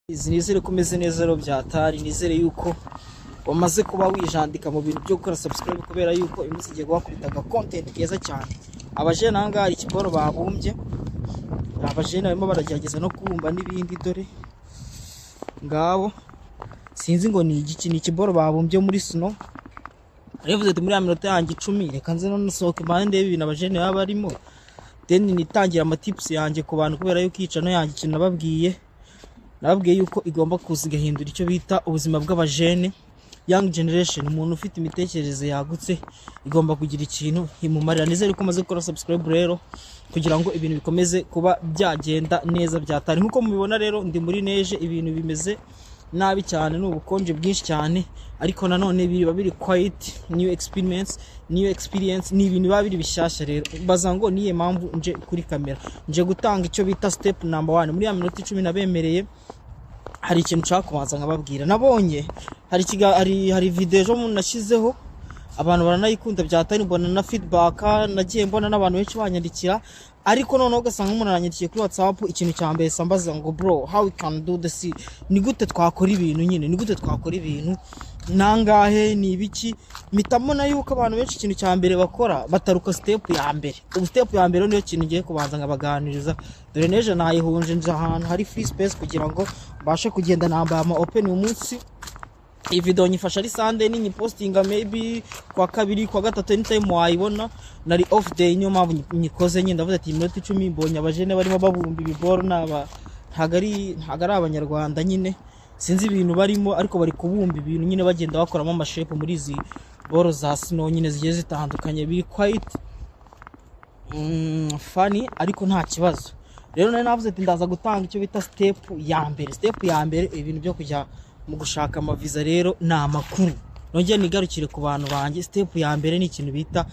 Nizere ko umeze neza rero byatari, nizere yuko wamaze kuba wijandika mu bintu byo gukora subscribe kubera yuko iminsi igiye kubakubitaga content keza cyane. Abajene nanga hari ikiboro babumbye, abajene barimo baragerageza no kubumba n'ibindi, dore ngabo sinzi ngo ni igiki, ni ikiboro babumbye muri suno. Revuze ati muri ya minota yanjye 10 reka nze no sohoke mande ibintu abajene baba barimo, then nitangira ama tips yanjye ku bantu kubera yuko icano yanjye ikintu nababwiye yuko igomba kuzigahindura icyo bita ubuzima bw'abajene, young generation. Umuntu ufite imitekerereze yagutse igomba kugira ikintu imumarira. Nizere ko umaze gukora subscribe rero kugira ngo ibintu bikomeze kuba byagenda neza byatari. Nkuko mubibona rero ndi muri neje, ibintu bimeze nabi cyane, n'ubukonje bwinshi cyane, ariko nanone biba biri quiet, new experience ni ibintu biba biri bishyashya. Rero baza ngo niye mpamvu nje kuri kamera, nje gutanga icyo bita step number 1 muri ya minota 10 nabemereye. Hari ikintu nshaka kubanza nkababwira. Nabonye hari video ejo nashyizeho, abantu baranayikunda byatari, mbona na feedback, nagiye mbona n'abantu benshi banyandikira, ariko noneho ugasanga umuntu aranyandikiye kuri WhatsApp ikintu cya mbere sambaza ngo bro how we can do this, ni gute twakora ibintu nyine, ni gute twakora ibintu nangahe, ni ibiki. Mitamona yuko abantu benshi ikintu cya mbere bakora bataruka step ya mbere. Ubu step ya mbere niyo kintu ngiye kubanza ngabaganiriza. Dore neje nayihunje nje ahantu hari free space kugira ngo bashe kugenda nambaye ama open umunsi. Iyi video nyifasha ari Sunday, ni postinga maybe kwa kabiri kwa gatatu anytime wayibona, nari off day, niyo mpamvu nyikoze nyine. Ndavuze ati iminota 10 mbonye abajene barimo babumba ibiboro, ntagari abanyarwanda nyine, sinzi ibintu barimo, ariko bari kubumba ibintu nyine bagenda bakoramo amashape muri izi boro za snow nyine zigiye zitandukanye, biri quite funny ariko nta kibazo. Rero nari navuze ati ndaza gutanga icyo bita step ya mbere. Step ya mbere ibintu byo kujya mu gushaka amaviza rero ni amakuru. Nongeye nigarukire ku bantu banjye, step ya mbere ni ikintu bita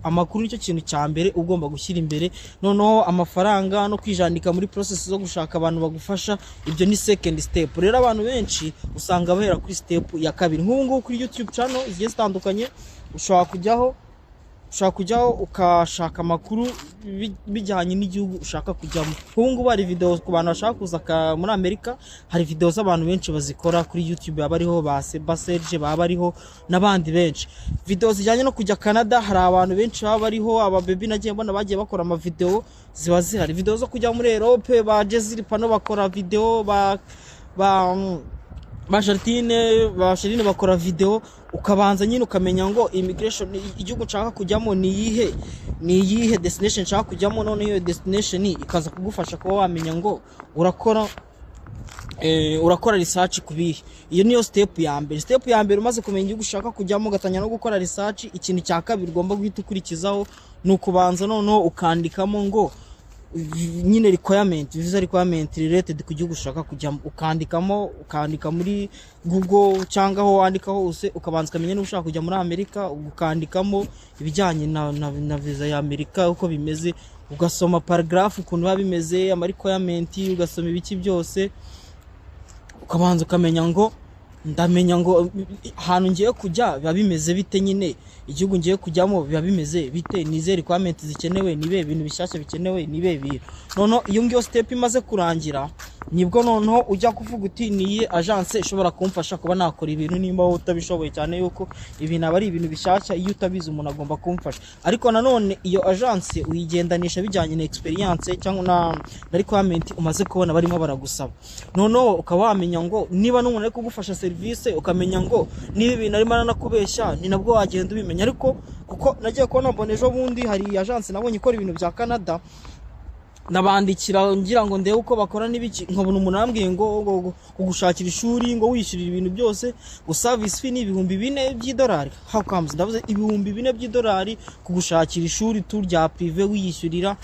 amakuru nicyo kintu cya mbere ugomba gushyira imbere. Noneho amafaranga no kwijandika muri process zo gushaka abantu bagufasha, ibyo ni second step. Rero abantu benshi usanga bahera kuri step ya kabiri. Nk'ubu kuri YouTube channel zigiye zitandukanye ushobora kujyaho ukashaka amakuru bijyanye n'igihugu ushaka kujyamo. Nk'ubu bari video ku bantu bashaka kuza muri Amerika, hari video z'abantu benshi bazikora kuri YouTube, baba ariho ba Serge, baba ariho n'abandi benshi. Video zijyanye no kujya Canada, hari abantu benshi baba ariho, aba baby nagiye mbona bagiye bakora ama video ziba zihari. Video zo kujya muri Europe, ba Jezil Pano bakora video, ba Sherine bakora video. Ukabanza nyine ukamenya ngo immigration igihugu nshaka kujyamo ni iyihe destination nshaka kujyamo, none iyo destination ikaza kugufasha kuba wamenya ngo urakora research kubihe. Iyo niyo step ya mbere. Step ya mbere umaze kumenya igihugu ushaka kujyamo, ugatanya no gukora research. Ikintu cya kabiri ugomba guhita ukurikizaho ni ukubanza noneho ukandikamo ngo nyine visa requirement related ku gihugu ushaka kujyamo, ukandika muri Google cyangwa aho wandika hose, ukabanza ukamenya niba ushaka kujya muri Amerika, ukandikamo ibijyanye na visa ya Amerika uko bimeze, ugasoma paragraph ukuntu biba bimeze, ama requirement, ugasoma ibiki byose, ukabanza ukamenya ngo ndamenya ngo ahantu ngiye kujya biba bimeze bite, nyine igihugu ngiye kujyamo biba bimeze bite, nizere requirement zikenewe, nibe ibintu bishyashya bikenewe, nibe ibintu. Noneho iyo ngiyo step imaze kurangira, nibwo noneho ujya kuvuga uti niye agence ishobora kumfasha kuba nakora ibintu nimba utabishoboye, cyane yuko ibintu aba ari ibintu bishyashya. Iyo utabizi umuntu agomba kumfasha, ariko nanone iyo agence uyigendanisha bijyanye na experience cyangwa na requirement umaze kubona barimo baragusaba. Noneho ukaba wamenya ngo niba n'umuntu ari kugufasha service, ukamenya ngo niba ibintu arimo aranakubeshya, ni nabwo wagenda ubimenya. Ariko kuko nagiye kubona mbona ejo bundi hari agence nabonye ikora ibintu bya Canada, nabandikira ngira ngo ndebe uko bakora n'ibiki, nkabona umuntu arambwiye ngo kugushakira ishuri ngo wishyurira ibintu byose, ngo service fee ni $4,000 How comes? Ndavuze $4,000 kugushakira ishuri tour rya privé wiyishyurira.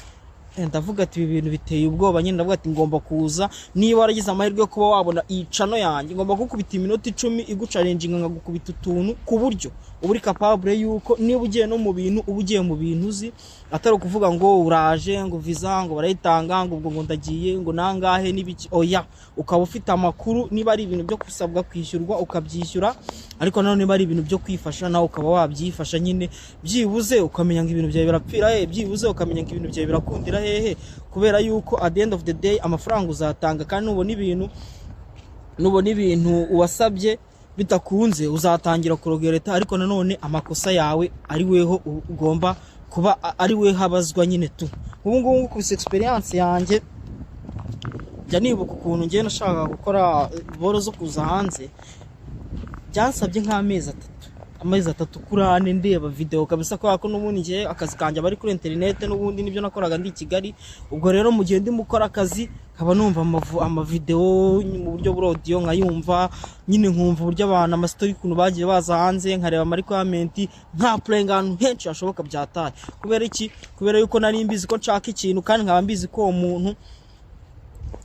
Ndavuga ati ibi bintu biteye ubwoba nyine. Ndavuga ati ngomba kuza, niba waragize amahirwe yo kuba wabona icano yanjye, ngomba gukubita iminota 10 igucalenginga ngagukubita utuntu ku buryo uburi capable yuko niba ugiye no mu bintu ubugiye mu bintu uzi, atari kuvuga ngo uraje ngo visa ngo barayitanga ngo ndagiye ngo nangahe n'ibiki. Oya, ukaba ufite amakuru, niba ari ibintu byo kusabwa kwishyurwa ukabyishyura, ariko nanone niba ari ibintu byo kwifasha nawe ukaba wabyifasha nyine, byibuze ukamenya ngo ibintu byawe birapfira byibuze ukamenya ngo ibintu byawe birakundira kubera yuko at the end of the day amafaranga uzatanga, kandi nubona ibintu nubona ibintu uwasabye bitakunze uzatangira kurogereta, ariko nanone amakosa yawe ari weho ugomba kuba ari we habazwa nyine tu. Ubu ngubu ku experience yanjye jya nibuka ukuntu ngiye nashaka gukora boro zo kuza hanze, byansabye amezi atatu kurane ndeba video kabisa, kwa ko n'ubundi ngiye akazi kanje bari kuri internet, n'ubundi nibyo nakoraga ndi Kigali. Ubwo rero mu gihe ndi mukora akazi nkaba numva ama video mu buryo bwa audio, nkayumva nyine nkumva uburyo abantu ama story kuntu bagiye baza hanze, nkareba muri comment, nka playing ahantu henshi hashoboka byataye. Kubera iki? Kubera yuko nari mbizi ko nshaka ikintu, kandi nkaba mbizi ko umuntu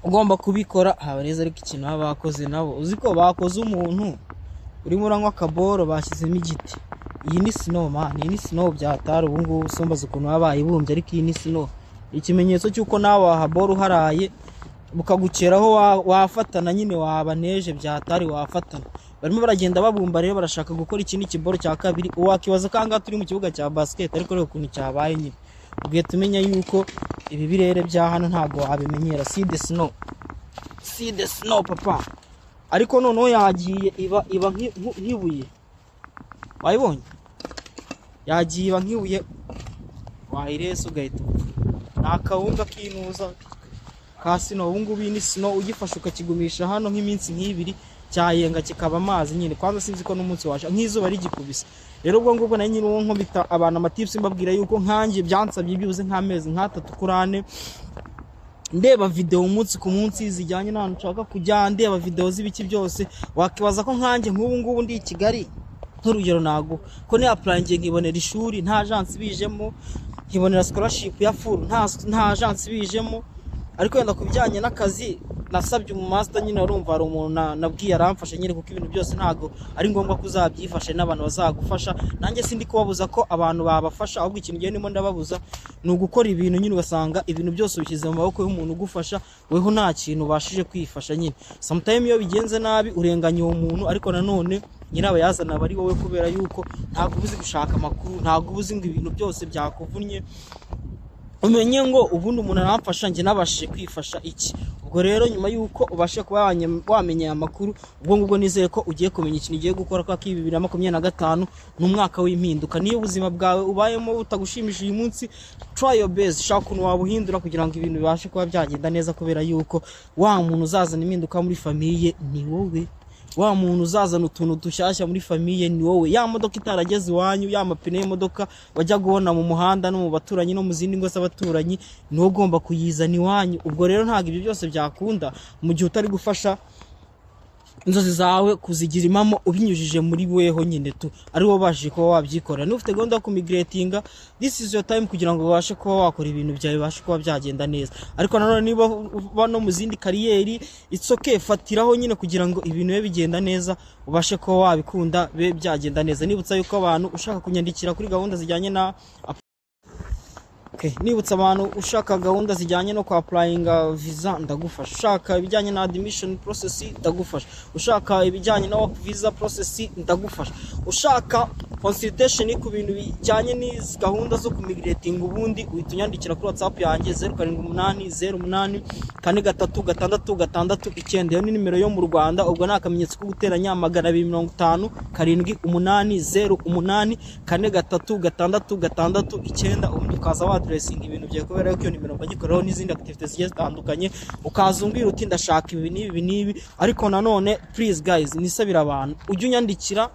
ugomba kubikora habareza, ariko ikintu bakoze nabo uzi ko bakoze umuntu urimo uranywa akaboro bashyizemo igiti. Iyi ni snow man, iyi ni snow byatara. Ubu ngubu usombaza ukuntu wabaye bumbye, ariko iyi ni snow, ikimenyetso cyuko nawe wahaboro haraye bukagukeraho wafatana nyine wabaneje byatari wafatana. Barimo baragenda babumba rero, barashaka gukora ikindi kiboro cya kabiri. Wakibaza kanga turi mu kibuga cya basket, ariko rero ukuntu cyabaye nyine ubwiye tumenya yuko ibi birere bya hano ntago wabimenyera. See the snow papa. Ariko noneho yagiye iba nk'ibuye, wayibonye yagiye iba nk'ibuye, wahirese ugahita nakawunga kinuza ka snow. Ubu ngubu ni snow, ugifasha ukakigumisha hano nk'iminsi nk'ibiri cyayenga kikaba amazi nyine. Kwanza sinzi ko n'umunsi washa nk'izuba rigikubise. Rero ubwo ngubwo na nyine uwo nkobita abantu amatips mbabwira yuko nkanjye byansabye byuze nk'amezi nk'atatu kurane ndeba video umunsi ku munsi zijyanye n'ahantu nshaka kujya, ndeba video z'ibiki byose. Wakibaza ko nkanjye nk'ubu ngubu ndi Kigali nk'urugero nago ko ne applying nkibonera ishuri nta agence bijemo, nkibonera scholarship ya full nta agence bijemo. Ariko yenda kubijyanye n'akazi nasabye mu master nyine, urumva ari umuntu nabwiye aramfasha nyine, kuko ibintu byose ntago ari ngombwa kuzabyifasha n'abantu bazagufasha. Nanjye sindi kubabuza ko abantu babafasha, ahubwo ikintu giye nimo ndababuza ni ugukora ibintu nyine ugasanga ibintu byose ubikize mu maboko y'umuntu ugufasha, weho nta kintu ubashije kwifasha nyine. Sometimes iyo bigenze nabi urenganya uwo muntu, ariko nanone nyiraba yazana bari wowe, kubera yuko ntago ubuzi gushaka amakuru, ntago ubuzi ngo ibintu byose byakuvunnye umenye ngo ubundi umuntu aramfasha njye nabashije kwifasha iki. Ubwo rero nyuma yuko ubashe kuba wamenye amakuru, ubwo ngubwo nizeye ko ugiye kumenya ikintu ugiye gukora, kwa 2025 n'umwaka w'impinduka. Niyo ubuzima bwawe ubayemo butagushimishije uyu munsi, try your best, shaka ukuntu wabuhindura kugira ngo ibintu bibashe kuba byagenda neza, kubera yuko wa muntu uzazana impinduka muri famiye ni wowe. Wa muntu uzazana utuntu dushyashya muri famiye ni wowe. Ya modoka itarageze iwanyu, ya mapine y'imodoka wajya guhona mu muhanda no mu baturanyi no mu zindi ngo z'abaturanyi, ni wowe ugomba kuyizana iwanyu. Ubwo rero ntabwo ibyo byose byakunda mu gihe utari gufasha inzozi zawe kuzigira impamo ubinyujije muri weho nyine tu, ari wo baje kuba wabyikorera. Ni ufite gahunda yo kumigratinga, this is your time kugira ngo ubashe kuba wakora ibintu byawe bibashe kuba byagenda neza. Ariko nanone niba bano mu zindi kariyeri, it's okay, fatiraho nyine kugira ngo ibintu bibe bigenda neza, ubashe kuba wabikunda bibe byagenda neza. Nibutsa yuko abantu ushaka kunyandikira kuri gahunda zijyanye na nibutsa abantu ushaka gahunda zijyanye no applying visa ndagufasha, ushaka ibijyanye na admission process ndagufasha, ushaka ibijyanye na work visa process ndagufasha, ushaka consultation ku bintu bijyanye n'izi gahunda zo kumigrating, ubundi uhitunyandikira kuri WhatsApp yanjye 0780836669. Iyo ni nimero yo mu Rwanda, ubwo nakamenyetso ko guteranya 250 78 ubundi ukaza wa dressing ibintu bye, kubera ko iyo nimero bagikoraho n'izindi activities zigiye zitandukanye, ukazumbira uti ndashaka ibi n'ibi. Ariko nanone please guys, nisabira abantu ujye unyandikira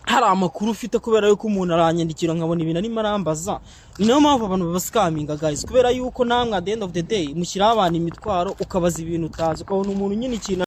hari amakuru ufite, kubera yuko umuntu aranyandikira nkabona ibintu ari marambaza. Niyo mpamvu abantu babascaminga guys, kubera yuko namwe at the end of the day mushyiraho abantu imitwaro, ukabaza ibintu utazi, ukabona umuntu nyine ikintu